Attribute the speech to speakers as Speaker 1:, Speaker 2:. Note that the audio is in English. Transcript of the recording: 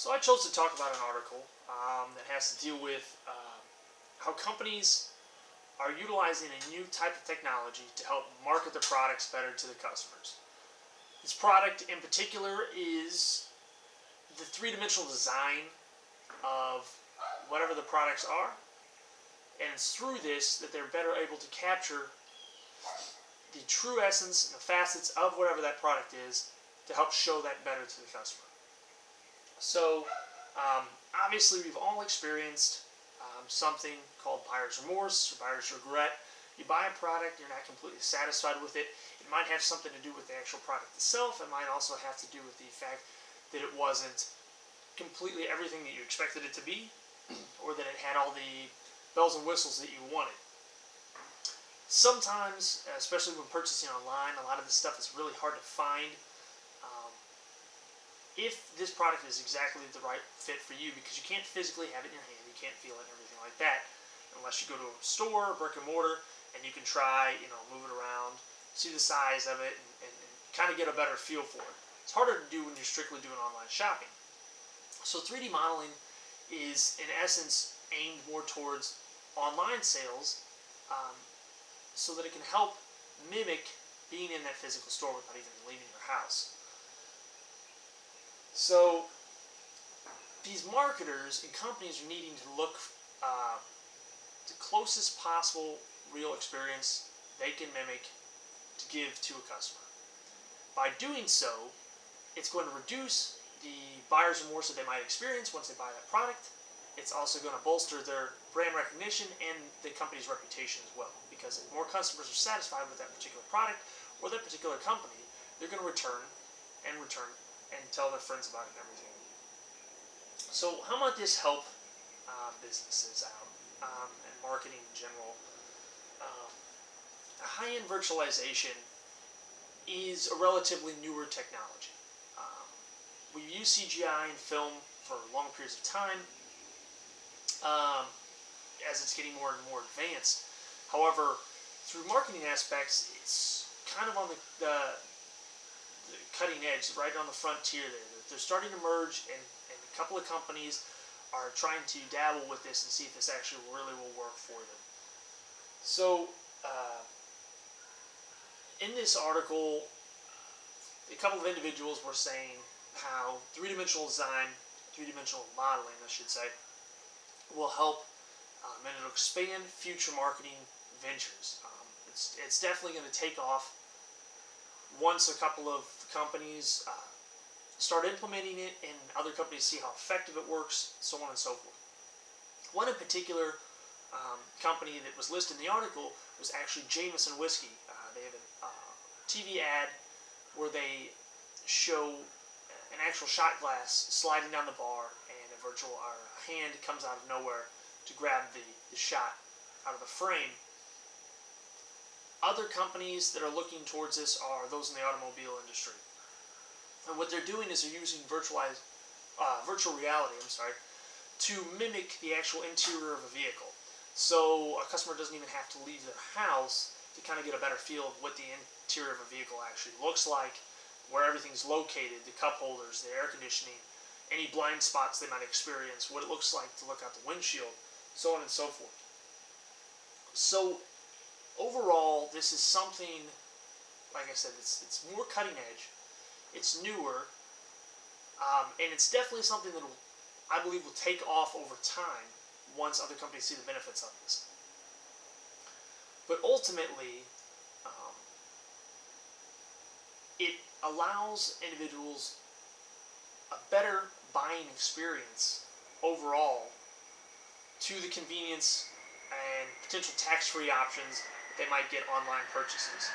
Speaker 1: So I chose to talk about an article that has to deal with how companies are utilizing a new type of technology to help market their products better to the customers. This product in particular is the three-dimensional design of whatever the products are, and it's through this that they're better able to capture the true essence and the facets of whatever that product is to help show that better to the customer. So, obviously, we've all experienced something called buyer's remorse or buyer's regret. You buy a product, you're not completely satisfied with it. It might have something to do with the actual product itself. It might also have to do with the fact that it wasn't completely everything that you expected it to be, or that it had all the bells and whistles that you wanted. Sometimes, especially when purchasing online, a lot of this stuff is really hard to find. If this product is exactly the right fit for you, because you can't physically have it in your hand, you can't feel it and everything like that, unless you go to a store, brick and mortar, and you can try, move it around, see the size of it, and kind of get a better feel for it. It's harder to do when you're strictly doing online shopping. So 3D modeling is, in essence, aimed more towards online sales, so that it can help mimic being in that physical store without even leaving your house. So these marketers and companies are needing to look the closest possible real experience they can mimic to give to a customer. By doing so, it's going to reduce the buyer's remorse that they might experience once they buy that product. It's also going to bolster their brand recognition and the company's reputation as well. Because if more customers are satisfied with that particular product or that particular company, they're going to return and tell their friends about it and everything. So how might this help businesses out and marketing in general? High-end virtualization is a relatively newer technology. We've used CGI and film for long periods of time as it's getting more and more advanced. However, through marketing aspects, it's kind of on the cutting edge, right on the frontier there. They're starting to merge, and a couple of companies are trying to dabble with this and see if this actually really will work for them. So, in this article, a couple of individuals were saying how three-dimensional design, three-dimensional modeling, I should say, will help and it'll expand future marketing ventures. It's definitely going to take off once a couple of companies start implementing it and other companies see how effective it works, so on and so forth. One in particular company that was listed in the article was actually Jameson Whiskey. They have a TV ad where they show an actual shot glass sliding down the bar, and a hand comes out of nowhere to grab the shot out of the frame. Other companies that are looking towards this are those in the automobile industry. And what they're doing is they're using virtual reality, to mimic the actual interior of a vehicle. So a customer doesn't even have to leave their house to kind of get a better feel of what the interior of a vehicle actually looks like, where everything's located, the cup holders, the air conditioning, any blind spots they might experience, what it looks like to look out the windshield, so on and so forth. So overall, this is something, like I said, it's more cutting edge, it's newer, and it's definitely something that I believe will take off over time once other companies see the benefits of this. But ultimately, it allows individuals a better buying experience overall, to the convenience and potential tax-free options that they might get online purchases.